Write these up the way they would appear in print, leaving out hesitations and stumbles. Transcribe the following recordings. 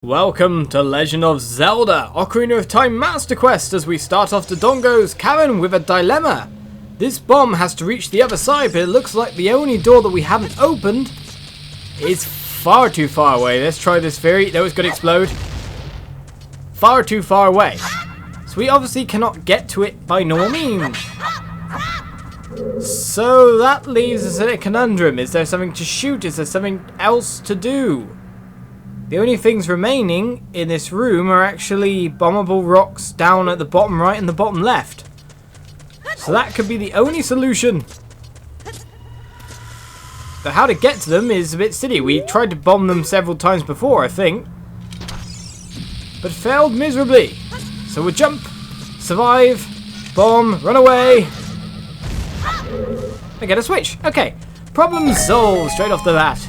Welcome to Legend of Zelda Ocarina of Time Master Quest as we start off Dodongo's Cavern with a dilemma. This bomb has to reach the other side, but it looks like the only door that we haven't opened is far too far away. Let's try this theory. No, it's going to explode. Far too far away. So we obviously cannot get to it by normal means. So that leaves us in a conundrum. Is there something to shoot? Is there something else to do? The only things remaining in this room are actually bombable rocks down at the bottom right and the bottom left. So that could be the only solution. But how to get to them is a bit silly. We tried to bomb them several times before, I think. But failed miserably. So we'll jump, survive, bomb, run away. I get a switch. Okay. Problem solved straight off the bat.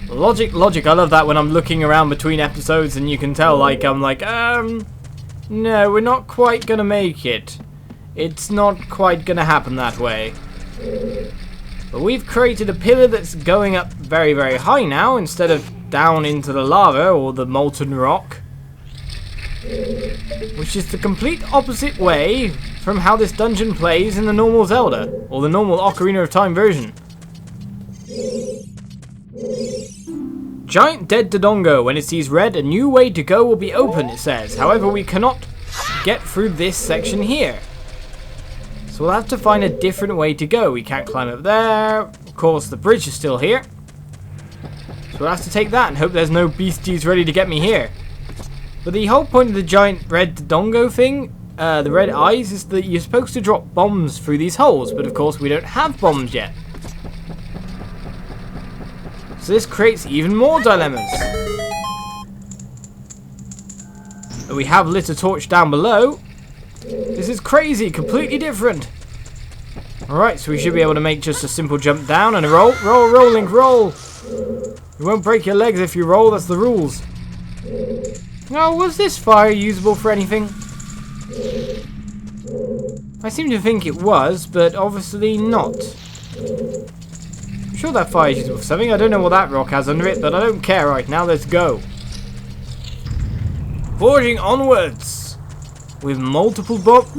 Logic. I love that when I'm looking around between episodes and you can tell, no, we're not quite gonna make it. It's not quite gonna happen that way. But we've created a pillar that's going up very, very high now instead of down into the lava or the molten rock. Which is the complete opposite way from how this dungeon plays in the normal Zelda, or the normal Ocarina of Time version. Giant dead Dodongo. When it sees red, a new way to go will be open, it says. However, we cannot get through this section here. So we'll have to find a different way to go. We can't climb up there. Of course, the bridge is still here. So we'll have to take that and hope there's no beasties ready to get me here. But the whole point of the giant red Dodongo thing, the red eyes, is that you're supposed to drop bombs through these holes. But of course, we don't have bombs yet. So this creates even more dilemmas. We have lit a torch down below. This is crazy, completely different. Alright, so we should be able to make just a simple jump down and a roll. Roll, Link, roll. You won't break your legs if you roll, that's the rules. Oh, was this fire usable for anything? I seem to think it was, but obviously not. I'm sure that fire is usable for something. I don't know what that rock has under it, but I don't care right now. Let's go. Forging onwards with multiple BMOS.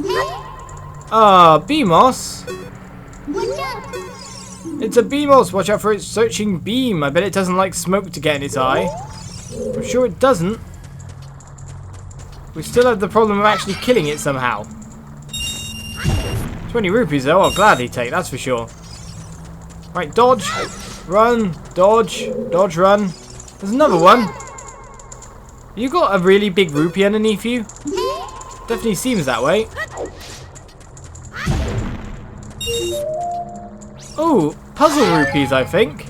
It's a BMOS. Watch out for its searching beam. I bet it doesn't like smoke to get in its eye. I'm sure it doesn't. We still have the problem of actually killing it somehow. 20 rupees though, I'll gladly take, that's for sure. Right, dodge, run, dodge, run. There's another one. You got a really big rupee underneath you? Definitely seems that way. Oh, puzzle rupees, I think.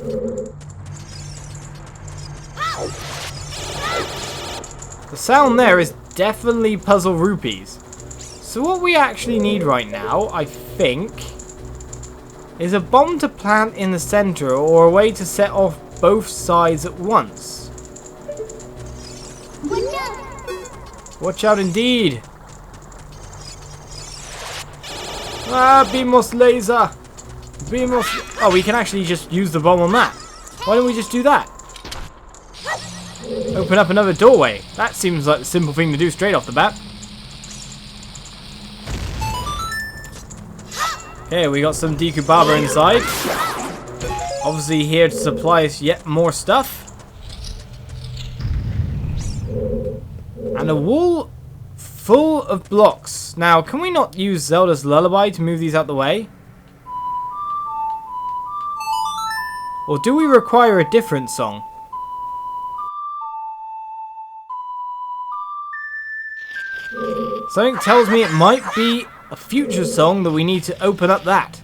The sound there is definitely puzzle rupees. So what we actually need right now, I think, is a bomb to plant in the center or a way to set off both sides at once. Watch out indeed. BMOS laser. BMOS. Oh, we can actually just use the bomb on that. Why don't we just do that? Open up another doorway. That seems like the simple thing to do straight off the bat. Okay, we got some Deku Baba inside. Obviously here to supply us yet more stuff. And a wall full of blocks. Now, can we not use Zelda's Lullaby to move these out the way? Or do we require a different song? Something tells me it might be a future song that we need to open up that.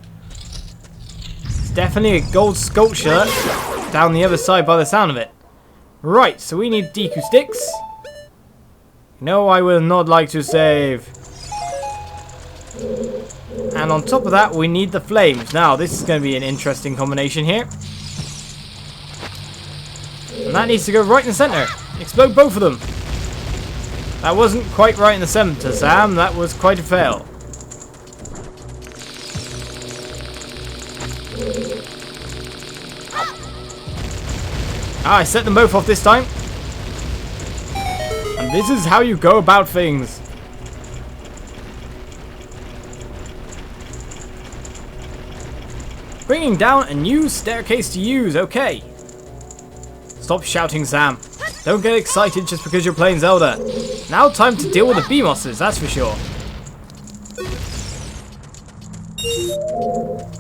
It's definitely a gold sculpture down the other side by the sound of it. Right, so we need Deku sticks. No, I will not like to save. And on top of that, we need the flames. Now, this is going to be an interesting combination here. And that needs to go right in the center. Explode both of them. That wasn't quite right in the center, Sam. That was quite a fail. I set them both off this time. And this is how you go about things. Bringing down a new staircase to use, okay. Stop shouting, Sam. Don't get excited just because you're playing Zelda. Now time to deal with the bee-mosses, that's for sure.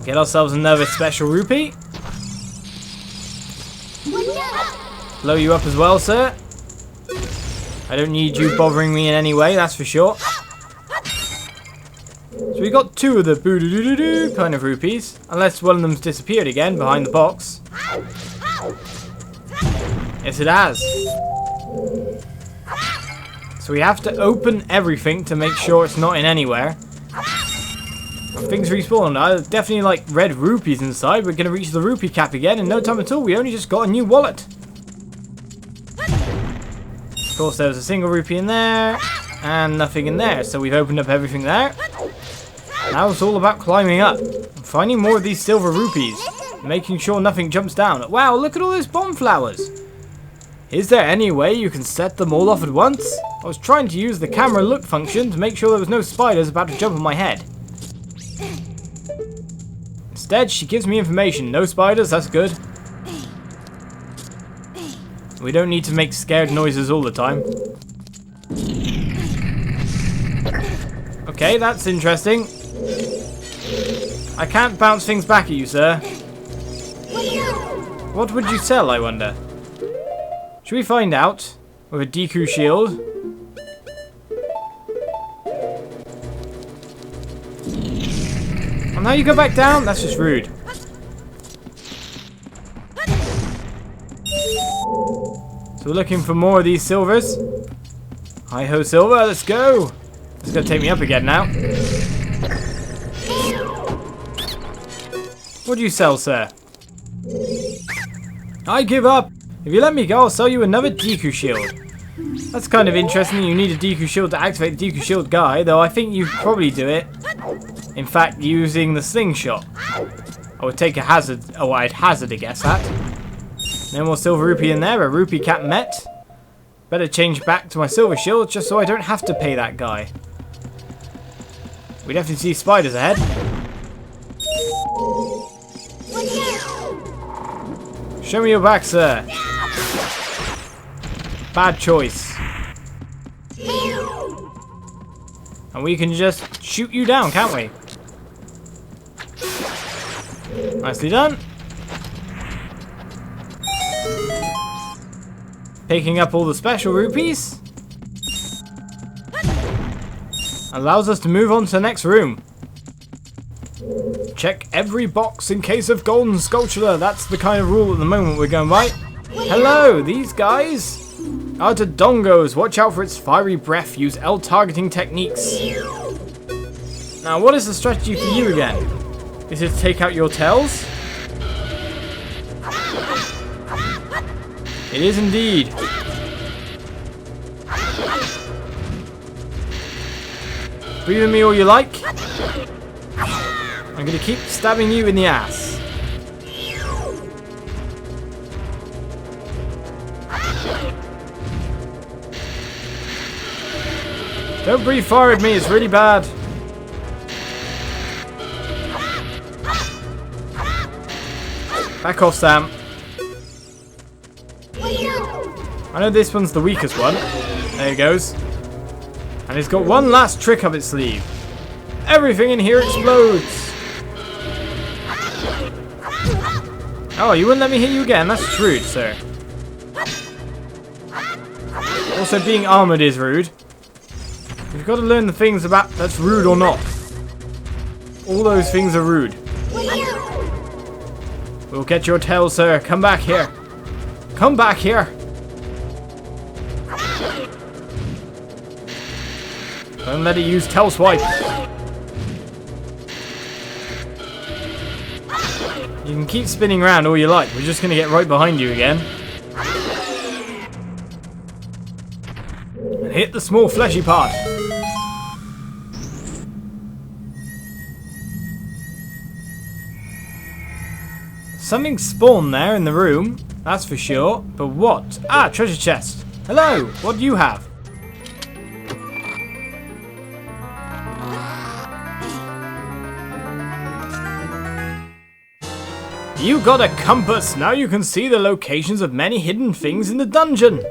Get ourselves another special rupee. Blow you up as well, sir. I don't need you bothering me in any way, that's for sure. So we got 2 of the boo-doo-doo-doo kind of rupees. Unless one of them's disappeared again behind the box. Yes, it has. So we have to open everything to make sure it's not in anywhere. Things respawn. I definitely like red rupees inside. We're going to reach the rupee cap again in no time at all. We only just got a new wallet. Of course, there was a single rupee in there. And nothing in there. So we've opened up everything there. Now it's all about climbing up. And finding more of these silver rupees. Making sure nothing jumps down. Wow, look at all those bomb flowers. Is there any way you can set them all off at once? I was trying to use the camera look function to make sure there was no spiders about to jump on my head. Instead, she gives me information. No spiders, that's good. We don't need to make scared noises all the time. Okay, that's interesting. I can't bounce things back at you, sir. What would you sell, I wonder? Should we find out? With a Deku shield. And now you go back down? That's just rude. So we're looking for more of these silvers. Hi-ho, silver, let's go. It's going to take me up again now. What do you sell, sir? I give up. If you let me go, I'll sell you another Deku shield. That's kind of interesting. You need a Deku shield to activate the Deku shield guy, though I think you probably do it. In fact, using the slingshot. I would take a hazard. Oh, I'd hazard a guess that. No more silver rupee in there. A rupee cap met. Better change back to my silver shield just so I don't have to pay that guy. We definitely see spiders ahead. Show me your back, sir. Bad choice. And we can just shoot you down, can't we? Nicely done. Picking up all the special rupees. Allows us to move on to the next room. Check every box in case of golden sculpture. That's the kind of rule at the moment we're going by. Hello, these guys are Dodongos. Watch out for its fiery breath. Use L targeting techniques. Now, what is the strategy for you again? Is it to take out your tails? It is indeed. Breathe at me all you like. I'm going to keep stabbing you in the ass. Don't breathe fire at me, it's really bad. Back off, Sam. I know this one's the weakest one. There it goes. And it's got one last trick up its sleeve. Everything in here explodes. Oh, you wouldn't let me hit you again? That's rude, sir. Also, being armoured is rude. You've got to learn the things about that's rude or not. All those things are rude. We'll get your tail, sir. Come back here. Come back here. Don't let it use tail swipe. You can keep spinning around all you like. We're just going to get right behind you again. And hit the small fleshy part. Something spawned there in the room. That's for sure. But what? Ah, treasure chest. Hello. What do you have? You got a compass! Now you can see the locations of many hidden things in the dungeon!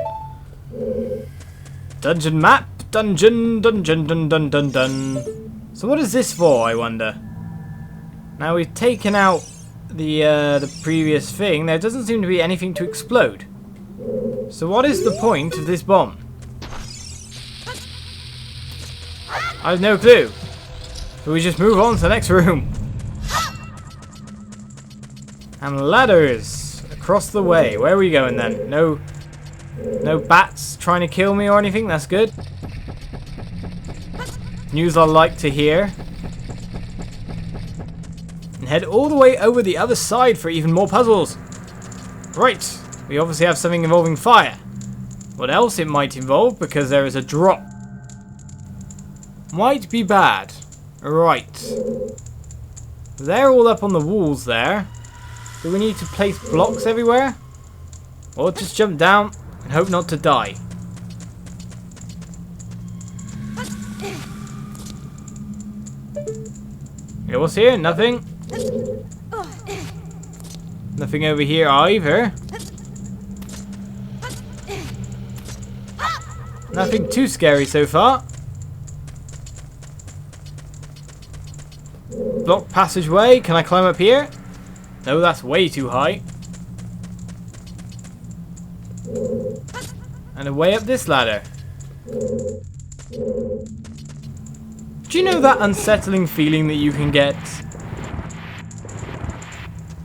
Dungeon map! Dungeon, dungeon, dun dun dun dun. So what is this for, I wonder? Now we've taken out the previous thing. There doesn't seem to be anything to explode. So what is the point of this bomb? I have no clue. So we just move on to the next room. And ladders across the way. Where are we going then? No bats trying to kill me or anything. That's good. News I like to hear. And head all the way over the other side for even more puzzles. Right. We obviously have something involving fire. What else it might involve, because there is a drop. Might be bad. Right. They're all up on the walls there. Do we need to place blocks everywhere? Or just jump down and hope not to die? Okay, what's here? Nothing. Nothing over here either. Nothing too scary so far. Block passageway. Can I climb up here? No, that's way too high. And a way up this ladder. Do you know that unsettling feeling that you can get?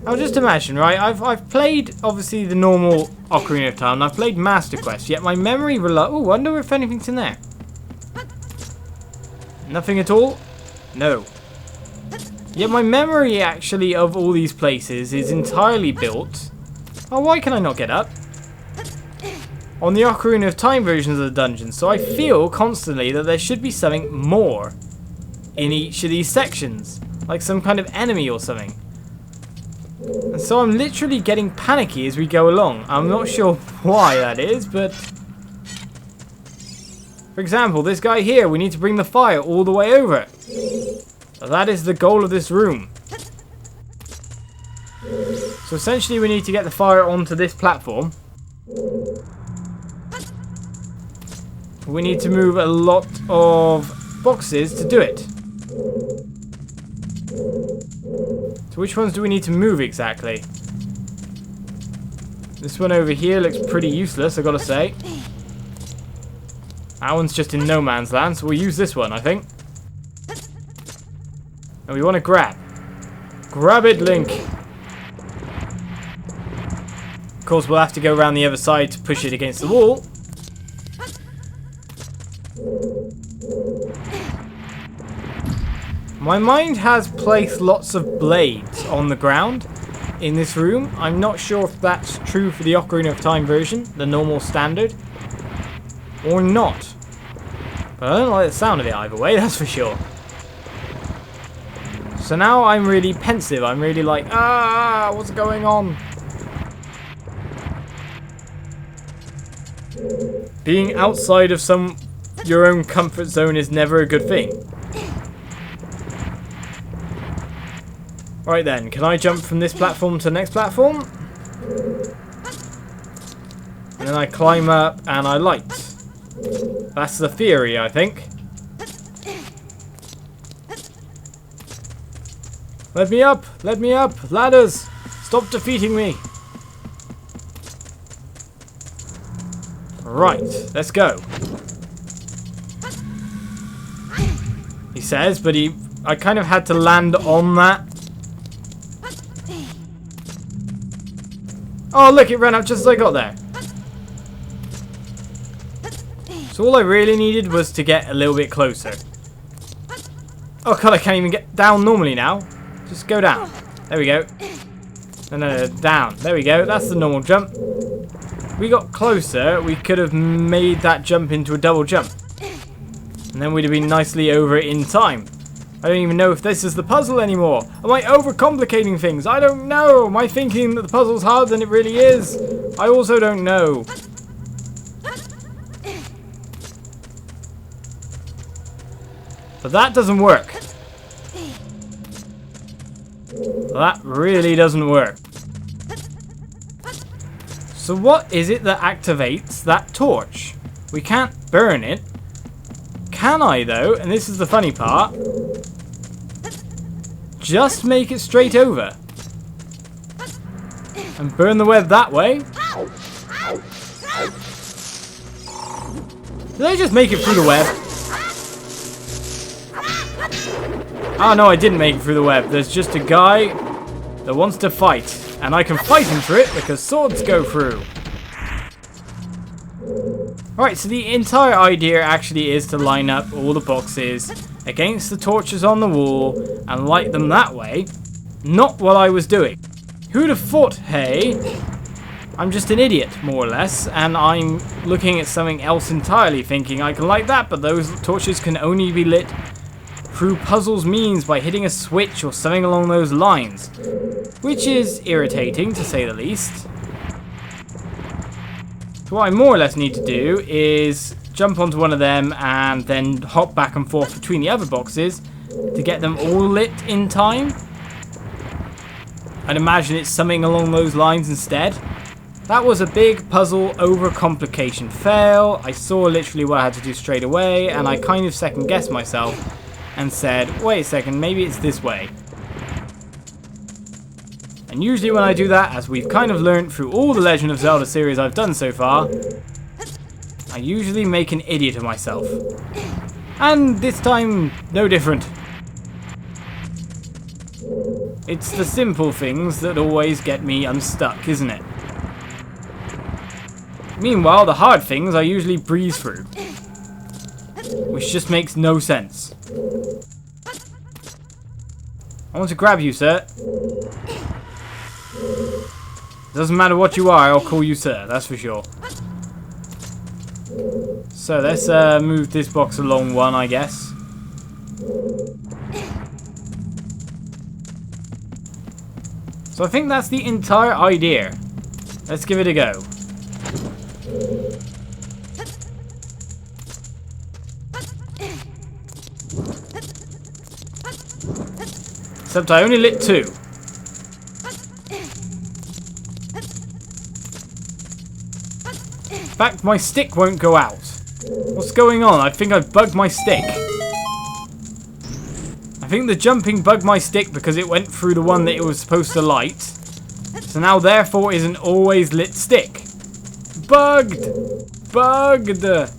Now just imagine, right? I've played obviously the normal Ocarina of Time. I've played Master Quest, yet my memory oh, wonder if anything's in there. Nothing at all? No. Yet my memory actually of all these places is entirely built. Oh, why can I not get up? On the Ocarina of Time versions of the dungeon, so I feel constantly that there should be something more in each of these sections, like some kind of enemy or something. And so I'm literally getting panicky as we go along. I'm not sure why that is, but... For example, this guy here, we need to bring the fire all the way over. That is the goal of this room. So essentially we need to get the fire onto this platform. We need to move a lot of boxes to do it. So which ones do we need to move exactly? This one over here looks pretty useless, I gotta say. That one's just in no man's land, so we'll use this one, I think. And we want to grab. Grab it, Link. Of course, we'll have to go around the other side to push it against the wall. My mind has placed lots of blades on the ground in this room. I'm not sure if that's true for the Ocarina of Time version, the normal standard, or not. But I don't like the sound of it either way, that's for sure. So now I'm really pensive. I'm really like, what's going on? Being outside of your own comfort zone is never a good thing. Right then, can I jump from this platform to the next platform? And then I climb up and I light. That's the theory, I think. Let me up! Let me up! Ladders! Stop defeating me! Right, let's go. He says, but I kind of had to land on that. Oh look, it ran up just as I got there. So all I really needed was to get a little bit closer. Oh god, I can't even get down normally now. Just go down. There we go. No, down. There we go. That's the normal jump. We got closer, we could have made that jump into a double jump. And then we'd have been nicely over it in time. I don't even know if this is the puzzle anymore. Am I overcomplicating things? I don't know. Am I thinking that the puzzle's harder than it really is? I also don't know. But that doesn't work. That really doesn't work. So what is it that activates that torch? We can't burn it. Can I though? And this is the funny part. Just make it straight over. And burn the web that way. Did I just make it through the web? Oh no, I didn't make it through the web. There's just a guy that wants to fight. And I can fight him through it because swords go through. Alright, so the entire idea actually is to line up all the boxes against the torches on the wall and light them that way. Not what I was doing. Who'd have thought, hey, I'm just an idiot, more or less, and I'm looking at something else entirely, thinking I can light that, but those torches can only be lit through puzzles means by hitting a switch or something along those lines. Which is irritating, to say the least. So what I more or less need to do is jump onto one of them and then hop back and forth between the other boxes to get them all lit in time. I'd imagine it's something along those lines instead. That was a big puzzle overcomplication fail. I saw literally what I had to do straight away, and I kind of second guessed myself and said, wait a second, maybe it's this way. And usually when I do that, as we've kind of learned through all the Legend of Zelda series I've done so far, I usually make an idiot of myself. And this time, no different. It's the simple things that always get me unstuck, isn't it? Meanwhile, the hard things I usually breeze through. Which just makes no sense. I want to grab you, sir. Doesn't matter what you are, I'll call you sir, that's for sure. So let's move this box along one, I guess. So I think that's the entire idea. Let's give it a go. Except I only lit 2. In fact, my stick won't go out. What's going on? I think I've bugged my stick. I think the jumping bugged my stick because it went through the one that it was supposed to light. So now therefore is an always lit stick. Bugged! Bugged! It's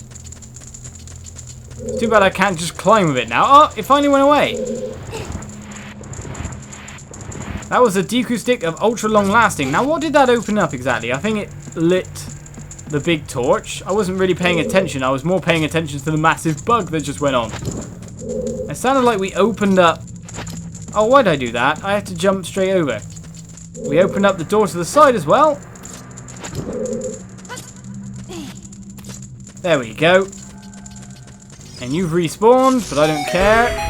too bad I can't just climb with it now. Oh, it finally went away. That was a Deku stick of ultra long lasting. Now what did that open up exactly? I think it lit the big torch. I wasn't really paying attention. I was more paying attention to the massive bug that just went on. It sounded like we opened up... Oh, why'd I do that? I had to jump straight over. We opened up the door to the side as well. There we go. And you've respawned, but I don't care.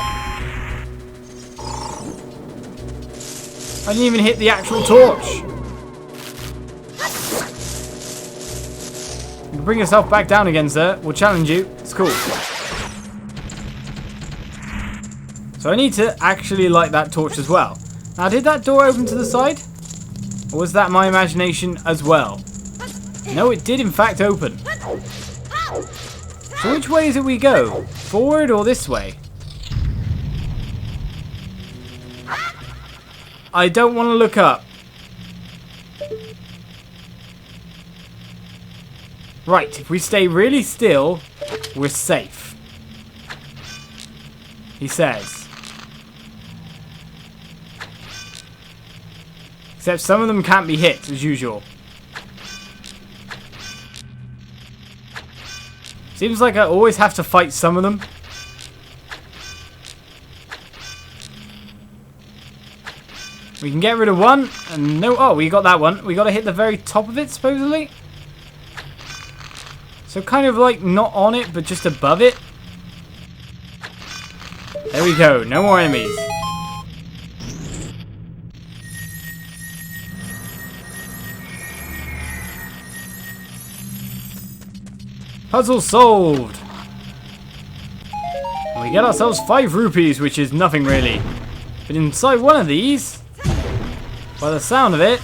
I didn't even hit the actual torch. You can bring yourself back down again, sir. We'll challenge you. It's cool. So I need to actually light that torch as well. Now, did that door open to the side? Or was that my imagination as well? No, it did in fact open. So which way is it we go? Forward or this way? I don't want to look up. Right, if we stay really still, we're safe. He says. Except some of them can't be hit, as usual. Seems like I always have to fight some of them. We can get rid of one, and no... Oh, we got that one. We got to hit the very top of it, supposedly. So kind of like not on it, but just above it. There we go. No more enemies. Puzzle solved. And we get ourselves 5 rupees, which is nothing really. But inside one of these, by the sound of it,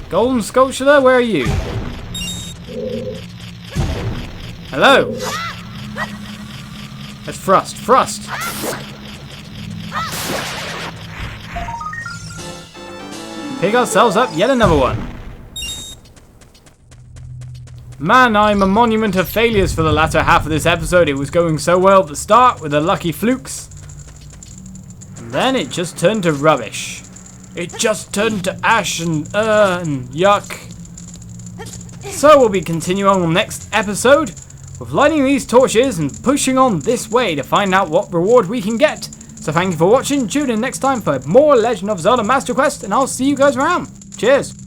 Golden sculpture, where are you? Hello. Let's thrust. Pick ourselves up yet another one. Man, I'm a monument of failures for the latter half of this episode. It was going so well at the start with the lucky flukes. And then it just turned to rubbish. It just turned to ash and yuck. So we'll be continuing on next episode with lighting these torches and pushing on this way to find out what reward we can get. So thank you for watching. Tune in next time for more Legend of Zelda Master Quest, and I'll see you guys around. Cheers.